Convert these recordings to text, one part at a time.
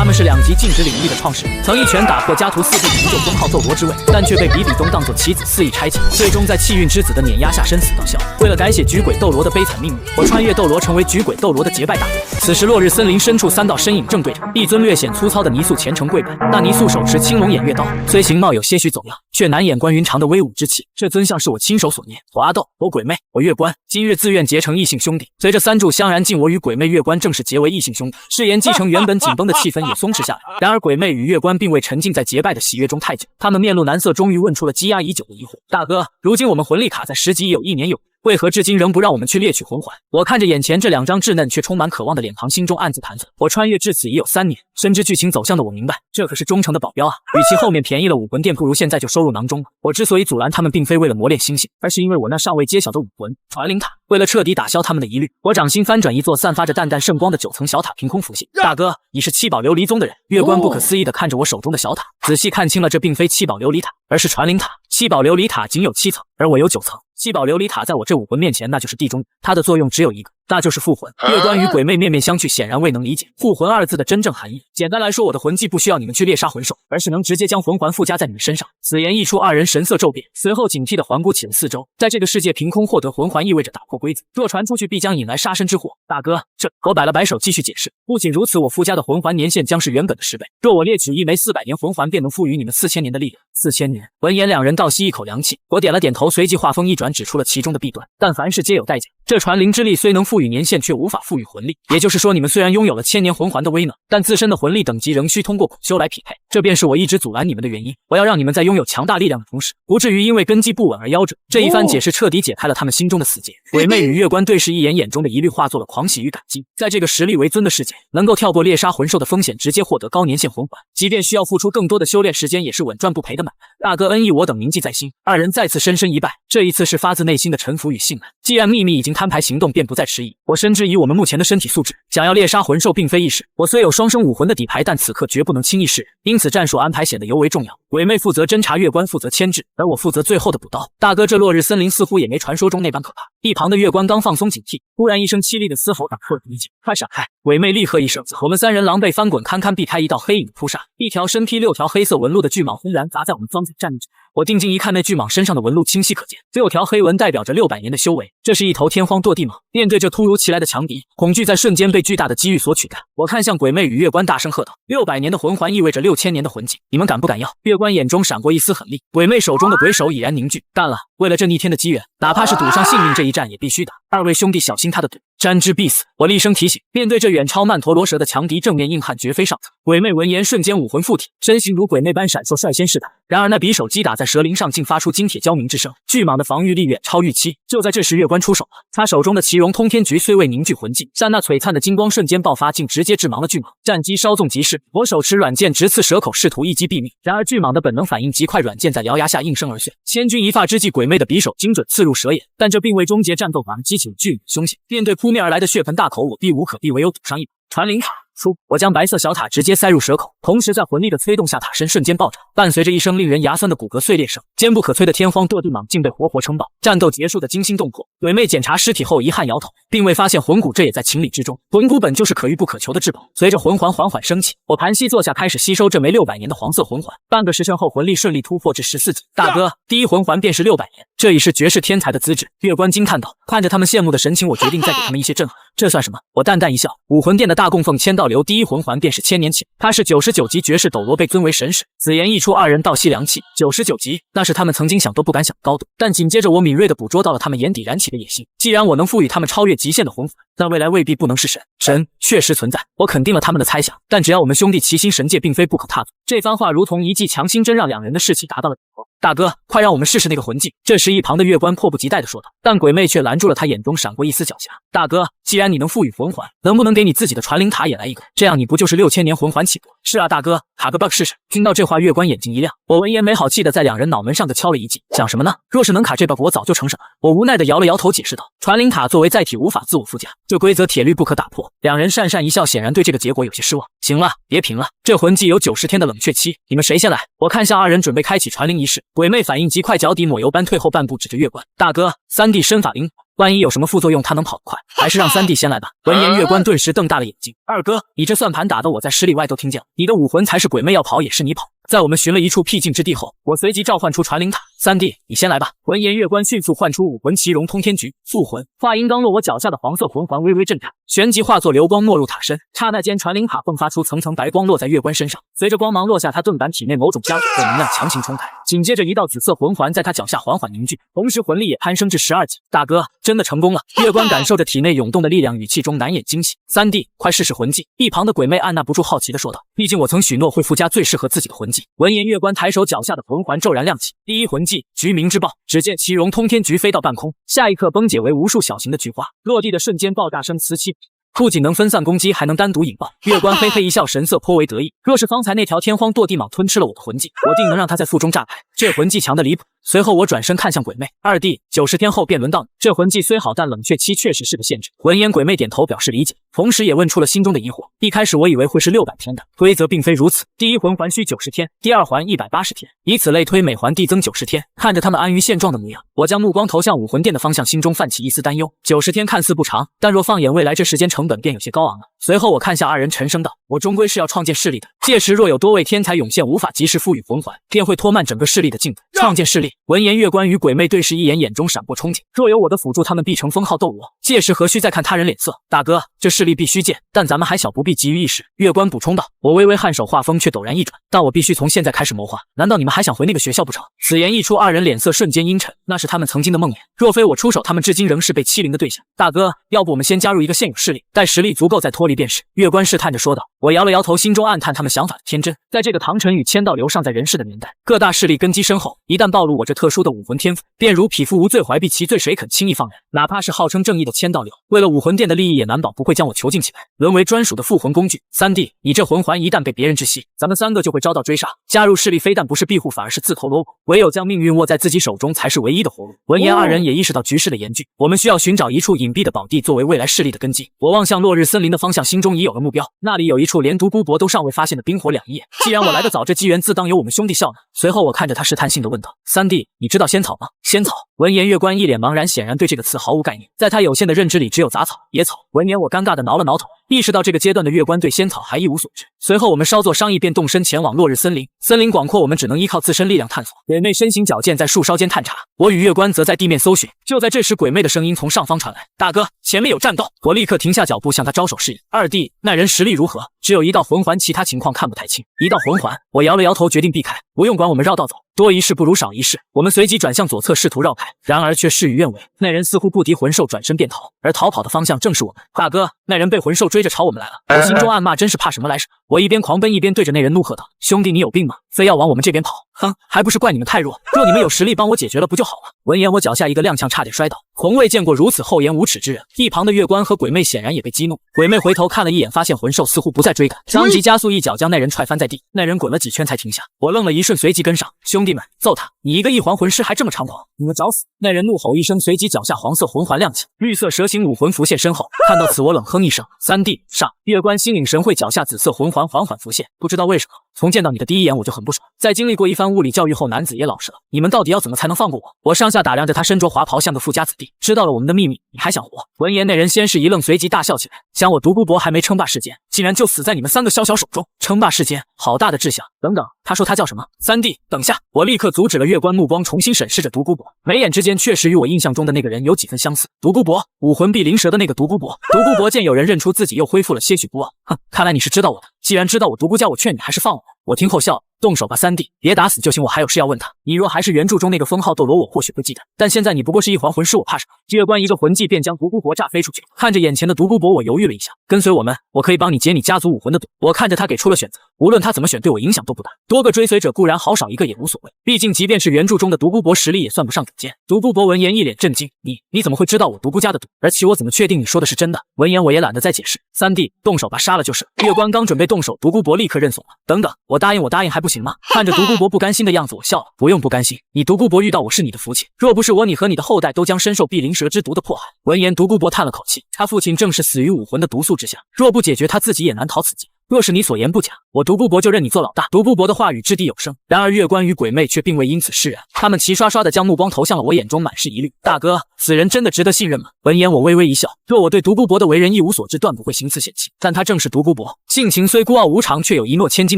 他们是2级禁止领域的创始人，曾一拳打破家徒4壁成就封号斗罗之位，但却被比比东当作棋子肆意拆解，最终在气运之子的碾压下生死道消。为了改写菊鬼斗罗的悲惨命运，我穿越斗罗成为菊鬼斗罗的结拜大哥。此时落日森林深处，3道身影正对着一尊略显粗糙的泥塑虔诚跪拜。那泥塑手持青龙偃月刀，虽形貌有些许走样，却难掩关云长的威武之气。这尊像是我亲手所捏。我阿斗，我鬼魅，我月关，今日自愿结成异姓兄弟。随着3炷香燃尽，我与鬼魅月关正式结为异姓兄弟。誓言继承原本紧绷的气氛也松弛下来。然而鬼魅与月关并未沉浸在结拜的喜悦中太久，他们面露难色，终于问出了积压已久的疑惑：大哥，如今我们魂力卡在10级已有1年有余，为何至今仍不让我们去猎取魂环？我看着眼前这2张稚嫩却充满渴望的脸庞，心中暗自盘算。我穿越至此已有3年，深知剧情走向的我明白，这可是忠诚的保镖啊！与其后面便宜了武魂殿，不如现在就收入囊中了。我之所以阻拦他们，并非为了磨练心性，而是因为我那尚未揭晓的武魂传灵塔。为了彻底打消他们的疑虑，我掌心翻转，一座散发着淡淡圣光的9层小塔凭空浮现。大哥，你是7宝琉璃宗的人？月关不可思议地看着我手中的小塔，仔细看清了，这并非7宝琉璃塔，而是传灵塔。7宝琉璃塔仅有7层，而我有9层。7宝琉璃塔在我这武魂面前，那就是地中，它的作用只有一个，那就是复魂。月关与鬼魅面面相觑，显然未能理解复魂2字的真正含义。简单来说，我的魂技不需要你们去猎杀魂兽，而是能直接将魂环附加在你们身上。此言一出，2人神色骤变，随后警惕地环顾起了四周。在这个世界，凭空获得魂环意味着打破规则，若传出去必将引来杀身之祸。大哥，我摆了摆手，继续解释。不仅如此，我附加的魂环年限将是原本的10倍。若我猎取一枚400年魂环，便能赋予你们4000年的力量。4000年。闻言，2人倒吸一口凉气。我点了点头，随即话锋一转，指出了其中的弊端。但凡事皆有代价，这传灵之力虽能赋予年限，却无法赋予魂力。也就是说，你们虽然拥有了1000年魂环的威能，但自身的魂力等级仍需通过苦修来匹配。这便是我一直阻拦你们的原因。我要让你们在拥有强大力量的同时，不至于因为根基不稳而夭折。这一番解释彻底解开了他们心中的死结。鬼魅与月关对视一眼，眼中的疑虑化作了狂喜与感激。在这个实力为尊的世界，能够跳过猎杀魂兽的风险，直接获得高年限魂环，即便需要付出更多的修炼时间，也是稳赚不赔的买卖。大哥恩义，我等铭记在心。2人再次深深一拜，这一次是发自内心的臣服与信赖。既然秘密已经摊牌，行动便不再迟疑。我深知以我们目前的身体素质，想要猎杀魂兽并非易事。我虽有双生武魂的底牌，但此刻绝不能轻易示人，因此战术安排显得尤为重要。鬼魅负责侦查，月关负责牵制，而我负责最后的补刀。大哥，这落日森林似乎也没传说中那般可怕。一旁的月关刚放松警惕，突然一声凄厉的嘶吼打破了宁静，快闪开！鬼魅厉喝一声，我们3人狼狈翻滚，堪堪避开一道黑影的扑杀。一条身披6条黑色纹路的巨蟒轰然砸在我们方才站立之。我定睛一看，那巨蟒身上的纹路清晰可见，6条黑纹代表着600年的修为。这是一头天荒堕地蟒。面对这突如其来的强敌，恐惧在瞬间被巨大的机遇所取代。我看向鬼魅与月关，大声喝道：600年的魂环意味着6000年的魂技，你们敢不敢要？月关眼中闪过一丝狠厉，鬼魅手中的鬼手已然凝聚。干了！为了这逆天的机缘，哪怕是赌上性命，这一战也必须打。2位兄弟小心他的嘴，沾之必死！我厉声提醒。面对这远超曼陀罗蛇的强敌，正面硬汉绝非上策。鬼魅闻言瞬间武魂附体，身形如鬼魅般闪烁，率先试探。然而那匕首击打在蛇鳞上，竟发出金铁交鸣之声。巨蟒的防御力远超预期。就在这时，月关出手了。他手中的奇荣通天菊虽未凝聚魂技，但那璀璨的金光瞬间爆发，竟直接致盲了巨蟒。战机稍纵即逝，我手持软剑直刺蛇口，试图一击毙命。然而巨蟒的本能反应极快，软剑在獠牙下应声而碎。千钧一发之际，鬼魅的匕首精准刺入蛇眼，但这并未终结战斗，反而激起了巨蟒的凶险。面对扑面而来的血盆大口，我避无可避，唯有赌上一把。传灵塔出，我将白色小塔直接塞入蛇口，同时在魂力的催动下，塔身瞬间爆炸，伴随着一声令人牙酸的骨骼碎裂声，坚不可摧的天荒堕地蟒竟被活活撑爆。战斗结束的惊心动魄，鬼魅检查尸体后遗憾摇头，并未发现魂骨，这也在情理之中。魂骨本就是可遇不可求的至宝。随着魂环缓缓升起，我盘膝坐下，开始吸收这枚600年的黄色魂环。半个时辰后，魂力顺利突破至14级。大哥，第一魂环便是600年，这已是绝世天才的资质。月关惊叹道。看着他们羡慕的神情，我决定再给他们一些震撼。这算什么？我淡淡一笑。武魂殿的大供奉千道流第一魂环便是1000年前，他是99级绝世斗罗，被尊为神使。此言一出，2人倒吸凉气。99级，那是他们曾经想都不敢想的高度。但紧接着，我敏锐地捕捉到了他们眼底燃起的野心。既然我能赋予他们超越极限的魂环，那未来未必不能是神。神确实存在，我肯定了他们的猜想。但只要我们兄弟齐心，神界并非不可踏足。这番话如同一剂强心针，让2人的士气达到了顶峰。大哥，快让我们试试那个魂技！这时一旁的月关迫不及待地说道，但鬼魅却拦住了他，眼中闪过一丝狡黠。大哥，既然你能赋予魂环，能不能给你自己的传灵塔也来一个？这样你不就是6000年魂环起步？是啊，大哥，卡个 bug 试试。听到这话，月关眼睛一亮。我闻言没好气的在2人脑门上就敲了一记，想什么呢？若是能卡这 bug， 我早就成神了。我无奈的摇了摇头，解释道，传灵塔作为载体无法自我附加，这规则铁律不可打破。2人讪讪一笑，显然对这个结果有些失望。行了，别贫了，这魂技有90天的冷却期，你们谁先来？我看向2人准备开启传灵仪式，鬼魅反应应极快，脚底抹油般退后半步，指着月关：“大哥，三弟身法灵活，万一有什么副作用，他能跑得快，还是让三弟先来吧。”闻言，月关顿时瞪大了眼睛：“二哥，你这算盘打得我在10里外都听见了，你的武魂才是鬼魅，要跑也是你跑。”在我们寻了一处僻静之地后，我随即召唤出传灵塔。三弟，你先来吧。闻言，月关迅速唤出武魂奇荣通天局复魂。话音刚落，我脚下的黄色魂环微微震颤，旋即化作流光没入塔身。刹那间，传灵塔迸发出层层白光，落在月关身上。随着光芒落下，他盾板体内某种加持的能量强行冲开。紧接着，一道紫色魂环在他脚下缓缓凝聚，同时魂力也攀升至12级。大哥，真的成功了！月关感受着体内涌动的力量，语气中难掩惊喜。三弟，快试试魂技！一旁的鬼魅按捺不住好奇地说道：“毕竟我曾许诺会附加最适合自己的魂技。”闻言，月关抬手，脚下的魂环骤然亮起。第一魂技菊鸣之爆，只见奇荣通天菊飞到半空，下一刻崩解为无数小型的菊花，落地的瞬间爆炸声此起彼伏。不仅能分散攻击，还能单独引爆。月关嘿嘿一笑，神色颇为得意。若是方才那条天荒堕地蟒吞吃了我的魂技，我定能让他在腹中炸开。这魂技强的离谱。随后我转身看向鬼魅：“二弟，90天后便轮到你。这魂技虽好，但冷却期确实是个限制。”闻言，鬼魅点头表示理解，同时也问出了心中的疑惑。一开始我以为会是600天的，规则并非如此。第一魂环需90天，第二环180天，以此类推，每环递增90天。看着他们安于现状的模样，我将目光投向武魂殿的方向，心中泛起一丝担忧。90天看似不长，但若放眼未来，这时间成本便有些高昂了。随后我看向二人，沉声道：“我终归是要创建势力的，届时若有多位天才涌现，无法及时赋予魂环，便会拖慢整个势力的进度。创建势力。”闻言，月关与鬼魅对视一眼，眼中闪过憧憬。若有我的辅助，他们必成封号斗罗，届时何须再看他人脸色？大哥，这势力必须建，但咱们还小，不必急于一时。月关补充道。我微微颔首，话锋却陡然一转：“但我必须从现在开始谋划。难道你们还想回那个学校不成？”此言一出，二人脸色瞬间阴沉，那是他们曾经的梦魇。若非我出手，他们至今仍是被欺凌的对象。大哥，要不我们先加入一个现有势力，待实力足够再脱离便是。月关试探着说道。我摇了摇头，心中暗叹他们想法的天真。在这个唐晨与千道流尚在人世的年代，各大势力根基深厚，一旦暴露我这特殊的武魂天赋，便如匹夫无罪，怀璧其罪，谁肯轻易放人？哪怕是号称正义的千道流，为了武魂殿的利益，也难保不会将我囚禁起来，沦为专属的附魂工具。三弟，你这魂环一旦被别人知悉，咱们3个就会遭到追杀。加入势力非但不是庇护，反而是自投罗网。唯有将命运握在自己手中，才是唯一的活路。闻言，二人也意识到局势的严峻，我们需要寻找一处隐蔽的宝地，作为未来势力的根基。我望向落日森林的方向，心中已有了目标。那里有一处连独孤博都尚未发现的冰火两仪。既然我来得早，这机缘自当由我们兄弟效呢。随后我看着他试探性的问道：“三弟，你知道仙草吗？”仙草。闻言，月关一脸茫然，显然对这个词毫无概念。在他有限的认知里，只有杂草、野草。闻言，我尴尬的挠了挠头，意识到这个阶段的月关对仙草还一无所知。随后我们稍作商议，便动身前往落日森林。森林广阔，我们只能依靠自身力量探索。鬼魅身形矫健，在树梢间探查，我与月关则在地面搜寻。就在这时，鬼魅的声音从上方传来：“大哥，前面有战斗！”我立刻停下脚步，向他招手示意。二弟，那人实力如何？只有一道魂环，其他情况看不太清。一道魂环，我摇了摇头，决定避开。不用管，我们绕道走。多一事不如少一事。我们随即转向左侧，试图绕开，然而却事与愿违。那人似乎不敌魂兽，转身便逃，而逃跑的方向正是我们。大哥，那人被魂兽追着朝我们来了。我心中暗骂，真是怕什么来什么。我一边狂奔，一边对着那人怒喝道：“兄弟，你有病吗？非要往我们这边跑？哼，还不是怪你们太弱。若你们有实力帮我解决了，不就好了？”闻言，我脚下一个踉跄，差点摔倒。从未见过如此厚颜无耻之人。一旁的月关和鬼魅显然也被激怒。鬼魅回头看了一眼，发现魂兽似乎不再追赶，当即加速一脚将那人踹翻在地。那人滚了几圈才停下。我愣了一瞬，随即跟上。兄弟们，揍他！你一个异环魂师还这么猖狂，你们找死！那人怒吼一声，随即脚下黄色魂环亮起，绿色蛇形武魂浮现身后。看到此，我冷哼一声：“三弟上！”月关心领神会，脚下紫色魂环缓缓浮现。不知道为什么，从见到你的第一眼我就很不爽。在经历过一番物理教育后，男子也老实了。你们到底要怎么才能放过我？我上下打量着他，身着华袍，像个富家子弟。知道了我们的秘密，你还想活？闻言，那人先是一愣，随即大笑起来。想我独孤博还没称霸世间，竟然就死在你们3个宵小手中。称霸世间，好大的志向！等等，他说他叫什么？三弟，等下！我立刻阻止了月关，目光重新审视着独孤博，眉眼之间确实与我印象中的那个人有几分相似。独孤博，武魂碧灵蛇的那个独孤博。独孤博见有人认出自己，又恢复了些许不安。哼，看来你是知道我的。既然知道我独孤家，我劝你还是放我。我听后笑，动手吧，三弟，别打死就行。我还有事要问他。你若还是原著中那个封号斗罗，我或许会记得，但现在你不过是一环魂师，我怕什么？月关一个魂技便将独孤博炸飞出去。看着眼前的独孤博，我犹豫了一下，跟随我们，我可以帮你解你家族武魂的毒。我看着他给出了选择，无论他怎么选，对我影响都不大。多个追随者固然好，少一个也无所谓。毕竟即便是原著中的独孤博，实力也算不上顶尖。独孤博闻言一脸震惊，你怎么会知道我独孤家的毒？而且我怎么确定你说的是真的？闻言我也懒得再解释，三弟，动手吧，杀了就是。月关刚准备动手，独孤博立刻认怂了。等等，我答应还不行吗？看着独孤博不甘心的样子，我笑了。不用不甘心，你独孤博遇到我是你的福气，若不是我，你和你的后代都将深受碧灵蛇之毒的迫害。闻言，独孤博叹了口气，他父亲正是死于武魂的毒素之下，若不解决，他自己也难逃此劫。若是你所言不假，我独孤博就认你做老大。独孤博的话语掷地有声，然而月关与鬼魅却并未因此释然，他们齐刷刷地将目光投向了我，眼中满是疑虑。大哥，此人真的值得信任吗？闻言我微微一笑，若我对独孤博的为人一无所知，断不会行此险情。但他正是独孤博，性情虽孤傲无常，却有一诺千金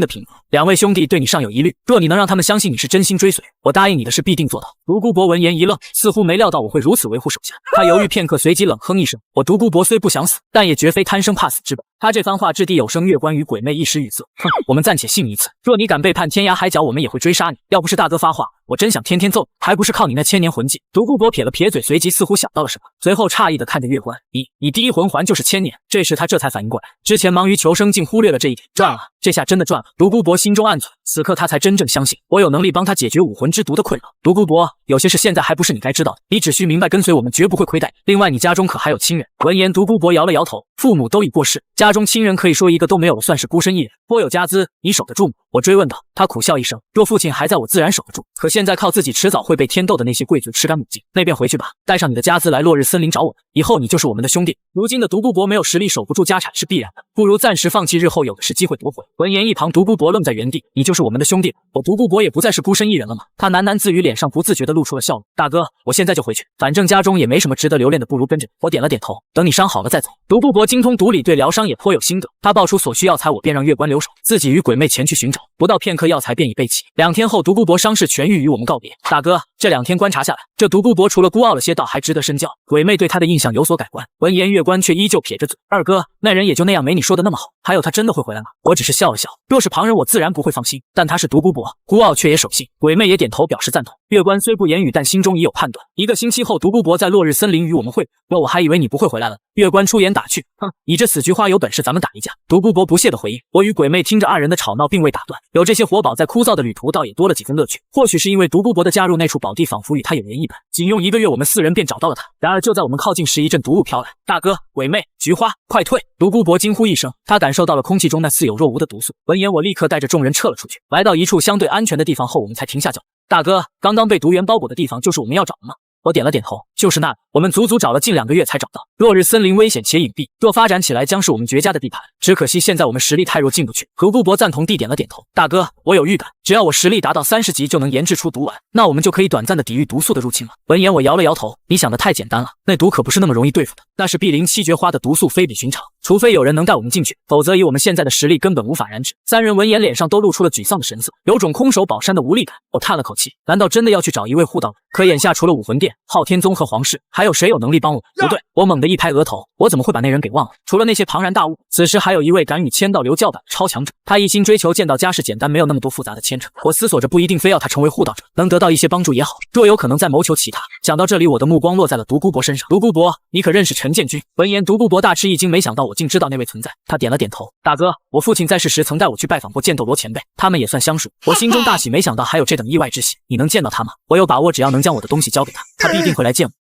的品格。两位兄弟对你尚有疑虑，若你能让他们相信你是真心追随，我答应你的事必定做到。独孤博闻言一愣，似乎没料到我会如此维护手下。他犹豫片刻，随即冷哼一声：我独孤博虽不想死，但也绝非贪生怕死之辈。他这番话掷地有声，月关与鬼魅一时语塞。哼，我们暂且信你一次，若你敢背叛天涯海角，我们也会追杀你。要不是大哥发话，我真想天天揍，还不是靠你那千年魂技。独孤博撇了撇嘴，随即似乎想到了什么，随后诧异地看着月关：你第一魂环就是千年？这时他这才反应过来，之前忙于求生，竟忽略了这一点。赚了，这下真的赚了。独孤博心中暗忖，此刻他才真正相信我有能力帮他解决武魂之毒的困扰。独孤博，有些事现在还不是你该知道的，你只需明白，跟随我们绝不会亏待你。另外，你家中可还有亲人？闻言，独孤博摇了摇头，父母都已过世，家中亲人可以说一个都没有了，算是孤身一人。颇有家资，你守得住吗？我追问道。他苦笑一声，若父亲还在，我自然守得住，可现在靠自己，迟早会被天斗的那些贵族吃干抹净。那便回去吧，带上你的家资来落日森林找我们，以后你就是我们的兄弟。如今的独孤博没有实力守不住家产是必然的，不如暂时放弃，日后有的是机会夺回。闻言，一旁独孤博愣在原地，你就是我们的兄弟，我独孤博也不再是孤身一人了吗？他喃喃自语，脸上不自觉地露出了笑容。大哥，我现在就回去，反正家中也没什么值得留恋的，不如跟着你。我点了点头，等你伤好了再走。独孤博精通毒理，对疗伤也颇有心得，他报出所需药材，我便让月关留守，自己与鬼魅前去寻找。不到片刻，药材便已备齐。2天后，独孤博伤势痊愈，与我们告别。大哥，这2天观察下来，这独孤博除了孤傲了些，倒还值得深交。鬼魅对他的印象有所改观。闻言，月关却依旧撇着嘴：二哥，那人也就那样，没你说的那么好。还有，他真的会回来吗？我只是笑了笑，若是旁人，我自然不会放心，但他是独孤博，孤傲却也守信。鬼魅也点头表示赞同。月关虽不言语，但心中已有判断。1个星期后，独孤博在落日森林与我们会合。我还以为你不会回来了。月关出言打趣：哼，你这死菊花，有本事咱们打一架。独孤博不屑地回应。我与鬼魅听着2人的吵闹，并未打断，有这些活宝在枯燥的旅途，倒也多了几分乐趣。或许是因为独孤博的加入，那处宝地仿佛与他有缘一般，仅用1个月，我们4人便找到了他。然而就在我们靠近时，一阵毒雾飘来。大哥，鬼魅，菊花，快退！独孤博惊呼一声，他感受到了空气中那似有若无的毒素。闻言，我立刻带着众人撤了出去，来到一处相对安全的地方后，我们才停下脚。大哥，刚刚被毒源包裹的地方就是我们要找的吗？我点了点头，就是那里。我们足足找了近2个月才找到。落日森林危险且隐蔽，若发展起来，将是我们绝佳的地盘。只可惜现在我们实力太弱，进不去。独孤博赞同地点了点头。大哥，我有预感，只要我实力达到30级，就能研制出毒丸，那我们就可以短暂的抵御毒素的入侵了。闻言，我摇了摇头，你想的太简单了，那毒可不是那么容易对付的。那是碧鳞七绝花的毒素，非比寻常，除非有人能带我们进去，否则以我们现在的实力，根本无法燃制。3人闻言，脸上都露出了沮丧的神色，有种空手保山的无力感。我叹了口气，难道真的要去找一位护道？可眼下除了武魂殿、昊天宗和皇室，还有谁有能力帮我？不对，我猛地一拍额头，我怎么会把那人给忘了？除了那些庞然大物，此时还有一位敢与千道流叫板的超强者。他一心追求剑道家世简单，没有那么多复杂的牵扯。我思索着，不一定非要他成为护道者，能得到一些帮助也好。若有可能，再谋求其他。想到这里，我的目光落在了独孤博身上。独孤博，你可认识陈建军？闻言，独孤博大吃一惊，没想到我竟知道那位存在。他点了点头，大哥，我父亲在世时曾带我去拜访过剑斗罗前辈，他们也算相熟。我心中大喜，没想到还有这等意外之喜。你能见到他吗？我有把握，只要能将我的东西交给他，他必定会来见我。